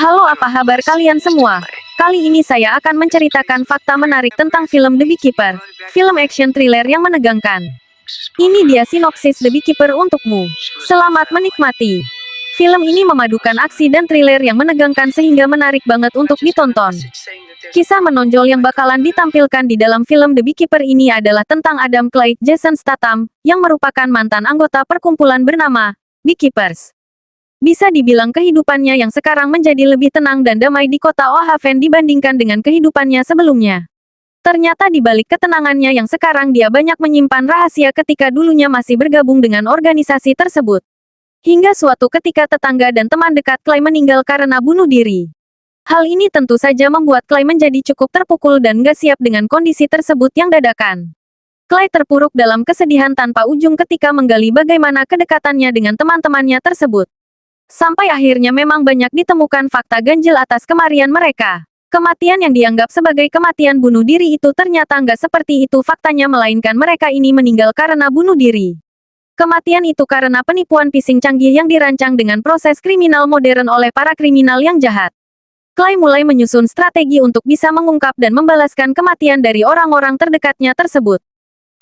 Halo, apa kabar kalian semua? Kali ini saya akan menceritakan fakta menarik tentang film The Beekeeper, film action thriller yang menegangkan. Ini dia sinopsis The Beekeeper untukmu. Selamat menikmati. Film ini memadukan aksi dan thriller yang menegangkan sehingga menarik banget untuk ditonton. Kisah menonjol yang bakalan ditampilkan di dalam film The Beekeeper ini adalah tentang Adam Clayton Jason Statham, yang merupakan mantan anggota perkumpulan bernama Beekeepers. Bisa dibilang kehidupannya yang sekarang menjadi lebih tenang dan damai di kota Oahaven dibandingkan dengan kehidupannya sebelumnya. Ternyata di balik ketenangannya yang sekarang dia banyak menyimpan rahasia ketika dulunya masih bergabung dengan organisasi tersebut. Hingga suatu ketika tetangga dan teman dekat Clay meninggal karena bunuh diri. Hal ini tentu saja membuat Clay menjadi cukup terpukul dan gak siap dengan kondisi tersebut yang dadakan. Clay terpuruk dalam kesedihan tanpa ujung ketika menggali bagaimana kedekatannya dengan teman-temannya tersebut. Sampai akhirnya memang banyak ditemukan fakta ganjil atas kematian mereka. Kematian yang dianggap sebagai kematian bunuh diri itu ternyata nggak seperti itu faktanya, melainkan mereka ini meninggal karena bunuh diri. Kematian itu karena penipuan phishing canggih yang dirancang dengan proses kriminal modern oleh para kriminal yang jahat. Clay mulai menyusun strategi untuk bisa mengungkap dan membalaskan kematian dari orang-orang terdekatnya tersebut.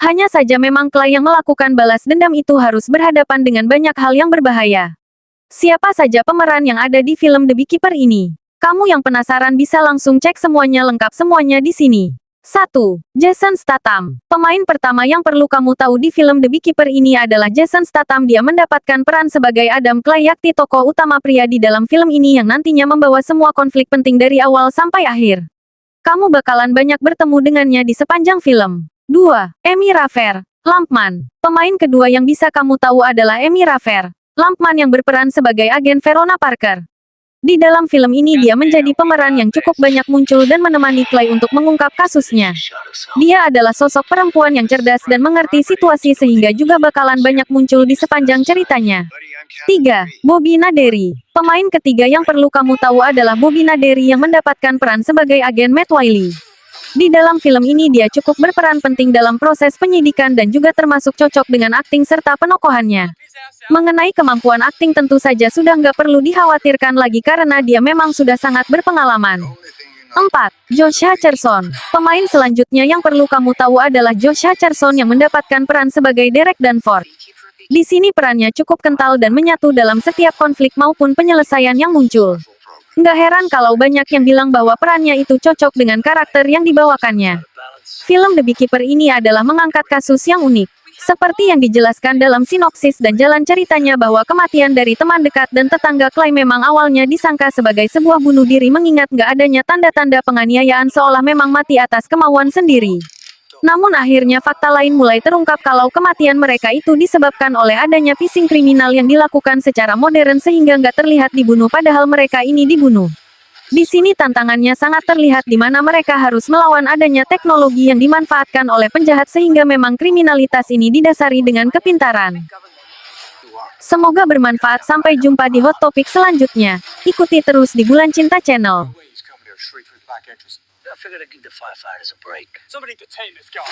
Hanya saja memang Clay yang melakukan balas dendam itu harus berhadapan dengan banyak hal yang berbahaya. Siapa saja pemeran yang ada di film The Beekeeper ini? Kamu yang penasaran bisa langsung cek semuanya lengkap semuanya di sini. 1. Jason Statham. Pemain pertama yang perlu kamu tahu di film The Beekeeper ini adalah Jason Statham. Dia mendapatkan peran sebagai Adam Clay, yakni tokoh utama pria di dalam film ini yang nantinya membawa semua konflik penting dari awal sampai akhir. Kamu bakalan banyak bertemu dengannya di sepanjang film. 2. Amy Raffer. Lampman. Pemain kedua yang bisa kamu tahu adalah Amy Raffer. Lampman yang berperan sebagai agen Verona Parker. Di dalam film ini dia menjadi pemeran yang cukup banyak muncul dan menemani Clay untuk mengungkap kasusnya. Dia adalah sosok perempuan yang cerdas dan mengerti situasi sehingga juga bakalan banyak muncul di sepanjang ceritanya. 3. Bobby Naderi. Pemain ketiga yang perlu kamu tahu adalah Bobby Naderi yang mendapatkan peran sebagai agen Matt Wiley. Di dalam film ini dia cukup berperan penting dalam proses penyidikan dan juga termasuk cocok dengan akting serta penokohannya. Mengenai kemampuan akting tentu saja sudah nggak perlu dikhawatirkan lagi karena dia memang sudah sangat berpengalaman. 4. Josh Hutcherson. Pemain selanjutnya yang perlu kamu tahu adalah Josh Hutcherson yang mendapatkan peran sebagai Derek Danford. Di sini perannya cukup kental dan menyatu dalam setiap konflik maupun penyelesaian yang muncul. Nggak heran kalau banyak yang bilang bahwa perannya itu cocok dengan karakter yang dibawakannya. Film The Beekeeper ini adalah mengangkat kasus yang unik. Seperti yang dijelaskan dalam sinopsis dan jalan ceritanya bahwa kematian dari teman dekat dan tetangga Clay memang awalnya disangka sebagai sebuah bunuh diri mengingat nggak adanya tanda-tanda penganiayaan seolah memang mati atas kemauan sendiri. Namun akhirnya fakta lain mulai terungkap kalau kematian mereka itu disebabkan oleh adanya phishing kriminal yang dilakukan secara modern sehingga nggak terlihat dibunuh padahal mereka ini dibunuh. Di sini tantangannya sangat terlihat di mana mereka harus melawan adanya teknologi yang dimanfaatkan oleh penjahat sehingga memang kriminalitas ini didasari dengan kepintaran. Semoga bermanfaat, sampai jumpa di hot topic selanjutnya. Ikuti terus di Bulan Cinta Channel. I figured I'd give the firefighters a break. Somebody detain this guy.